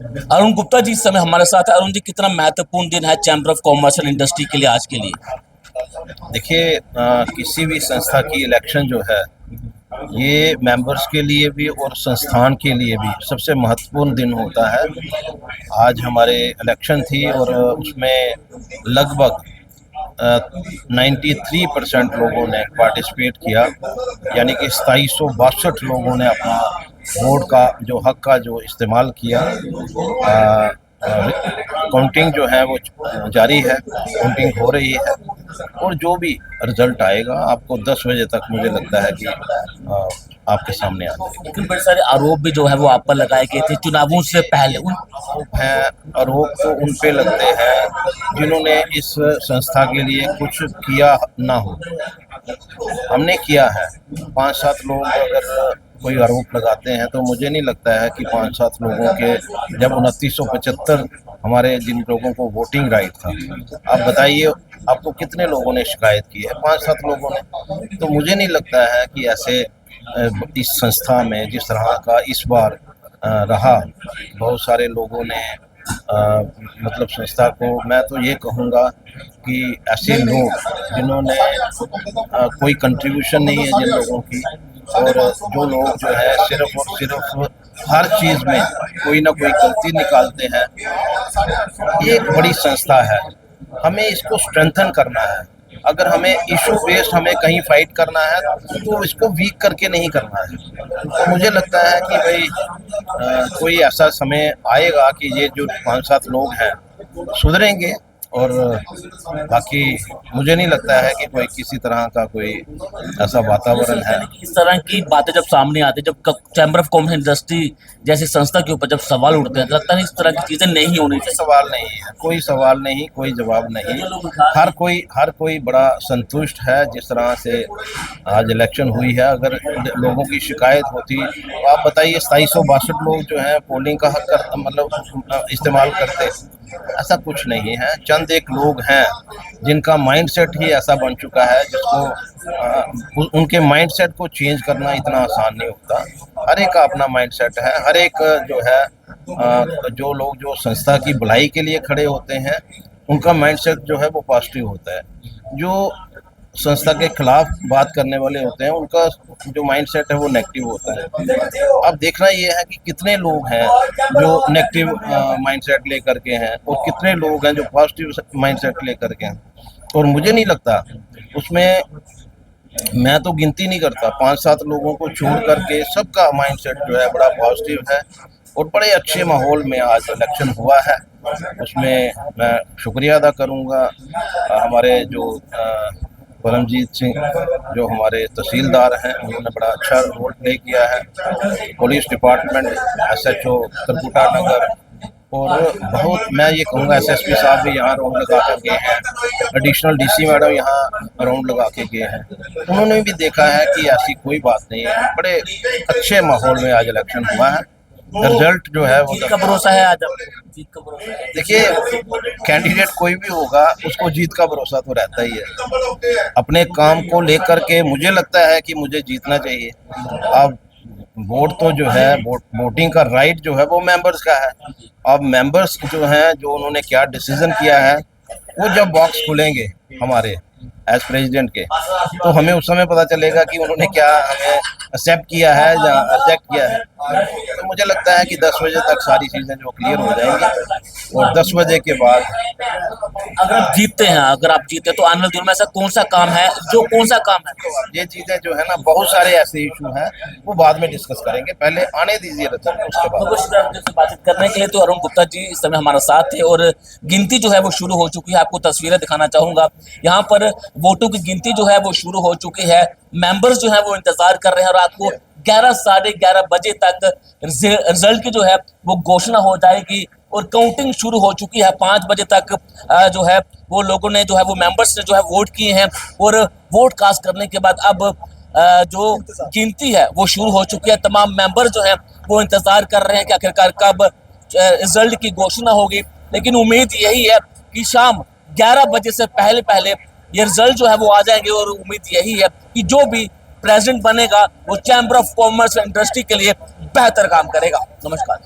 अरुण गुप्ता जी इस समय हमारे साथ है। अरुण जी, कितना महत्वपूर्ण दिन है chamber of commerce and industry के लिए आज के लिए? देखिए, किसी भी संस्था की इलेक्शन जो है, ये मेंबर्स के लिए भी और संस्थान के लिए भी सबसे महत्वपूर्ण दिन होता है। आज हमारे इलेक्शन थी और उसमें लगभग 93% लोगों ने पार्टिसिपेट किया। यानी कि 2762 लोगों ने अपना वोट का जो हक का जो इस्तेमाल किया। काउंटिंग जो है वो जारी है, काउंटिंग हो रही है और जो भी रिजल्ट आएगा आपको 10 बजे तक मुझे लगता है कि आपके सामने आ जाएगा। लेकिन बड़े सारे आरोप भी जो है वो आप पर लगाए गए थे चुनावों से पहले उन। आरोप हैं, आरोप तो उन पे लगते हैं जिन्होंने इस संस्था के लिए कुछ किया ना हो। हमने किया है। 5-7 लोग अगर कोई आरोप लगाते हैं तो मुझे नहीं लगता है कि 5-7 लोगों के, जब 2975 हमारे जिन लोगों को वोटिंग राइट था, आप बताइए आपको कितने लोगों ने शिकायत की है? 5-7 लोगों ने। तो मुझे नहीं लगता है कि ऐसे इस संस्था में जिस तरह का इस बार रहा, बहुत सारे लोगों ने मतलब संस्था को, मैं तो ये कहूँगा कि ऐसे लोग जिन्होंने कोई कंट्रीब्यूशन नहीं है जिन लोगों की, और जो लोग जो है सिर्फ और सिर्फ हर चीज़ में कोई ना कोई गलती निकालते हैं। ये एक बड़ी संस्था है, हमें इसको स्ट्रेंथन करना है। अगर हमें इशू बेस्ड हमें कहीं फाइट करना है तो इसको वीक करके नहीं करना है। तो मुझे लगता है कि भाई कोई ऐसा समय आएगा कि ये जो 5-7 लोग हैं सुधरेंगे, और बाकी मुझे नहीं लगता है कि कोई किसी तरह का कोई ऐसा जैसे वातावरण लगता है। नहीं कि इस तरह की बातें जब सामने आती है, जब चैम्बर ऑफ कॉमर्स इंडस्ट्री जैसी संस्था के ऊपर जब सवाल उठते हैं, तो लगता नहीं इस तरह की चीजें नहीं होनी कोई चाहिए। सवाल नहीं है, कोई सवाल नहीं, कोई जवाब नहीं। जो लोग उठा रहे हर कोई बड़ा संतुष्ट है जिस तरह से आज इलेक्शन हुई है। अगर लोगों की शिकायत होती तो आप बताइए 2762 लोग जो हैं पोलिंग का हक कर मतलब इस्तेमाल करते। ऐसा कुछ नहीं है, चंद एक लोग हैं जिनका माइंडसेट ही ऐसा बन चुका है जिसको उनके माइंडसेट को चेंज करना इतना आसान नहीं होता। हर एक का अपना माइंडसेट है। हर एक जो है जो लोग जो संस्था की भलाई के लिए खड़े होते हैं उनका माइंडसेट जो है वो पॉजिटिव होता है। जो संस्था के खिलाफ बात करने वाले होते हैं उनका जो माइंडसेट है वो नेगेटिव होता है। अब देखना ये है कि कितने लोग हैं जो नेगेटिव माइंडसेट लेकर के हैं और कितने लोग हैं जो पॉजिटिव माइंडसेट लेकर के हैं। और मुझे नहीं लगता उसमें, मैं तो गिनती नहीं करता, 5-7 लोगों को छोड़ करके सबका माइंडसेट जो है बड़ा पॉजिटिव है और बड़े अच्छे माहौल में आज इलेक्शन हुआ है। उसमें मैं शुक्रिया अदा करूंगा हमारे जो परमजीत सिंह जो हमारे तहसीलदार हैं, उन्होंने बड़ा अच्छा रोल प्ले किया है। पुलिस डिपार्टमेंट, एसएचओ त्रिपुटा नगर, और बहुत मैं ये कहूँगा एसएसपी साहब भी यहाँ राउंड लगा कर गए हैं, एडिशनल डीसी मैडम यहाँ राउंड लगा के गए हैं। उन्होंने भी देखा है कि ऐसी कोई बात नहीं है, बड़े अच्छे माहौल में आज इलेक्शन हुआ है। रिजल्ट जो है वो जीत का भरोसा है आज आपको? जीत का भरोसा है? देखिए, कैंडिडेट कोई भी होगा उसको जीत का भरोसा तो रहता ही है। अपने काम को लेकर के मुझे लगता है कि मुझे जीतना चाहिए। अब वोट तो जो है वोटिंग का राइट जो है वो मेंबर्स का है। अब मेंबर्स जो हैं जो उन्होंने क्या डिसीजन किया है, वो जब बॉक्स खुलेंगे हमारे एज प्रेसिडेंट के, तो हमें उस समय पता चलेगा कि उन्होंने क्या हमें एक्सेप्ट किया है या रिजेक्ट किया है। तो मुझे लगता है कि 10 बजे तक सारी चीज़ें जो क्लियर हो जाएंगी और 10 बजे के बाद अगर आप जीतते हैं, अगर आप जीते तो आने वाले दिनों में ऐसा कौन सा काम है, जो कौन सा काम है? ये चीज़ें जो है ना, बहुत सारे ऐसे इशू हैं वो बाद में डिस्कस करेंगे, पहले आने दीजिए रिजल्ट उसके बाद। बहुत शुक्रिया आपसे बातचीत करने के लिए। तो अरुण गुप्ता जी इस समय हमारा साथ थे और गिनती जो है वो शुरू हो चुकी है। आपको तस्वीरें दिखाना चाहूंगा। यहाँ पर वोटों की गिनती जो है वो शुरू हो चुकी है। मेंबर्स जो है वो इंतजार कर रहे हैं और रात को 11 साढ़े 11 बजे तक रिजल्ट की जो है वो घोषणा हो जाएगी और काउंटिंग शुरू हो चुकी है। 5 बजे तक जो है वो लोगों ने जो है वो मेंबर्स ने जो है वोट किए हैं और वोट कास्ट करने के बाद अब जो गिनती है वो शुरू हो चुकी है। तमाम मेंबर जो है वो इंतजार कर रहे हैं कि आखिरकार कब रिजल्ट की घोषणा होगी। लेकिन उम्मीद यही है कि शाम 11 बजे से पहले पहले ये रिजल्ट जो है वो आ जाएंगे और उम्मीद यही है कि जो भी प्रेसिडेंट बनेगा वो चैम्बर ऑफ कॉमर्स इंडस्ट्री के लिए बेहतर काम करेगा। नमस्कार।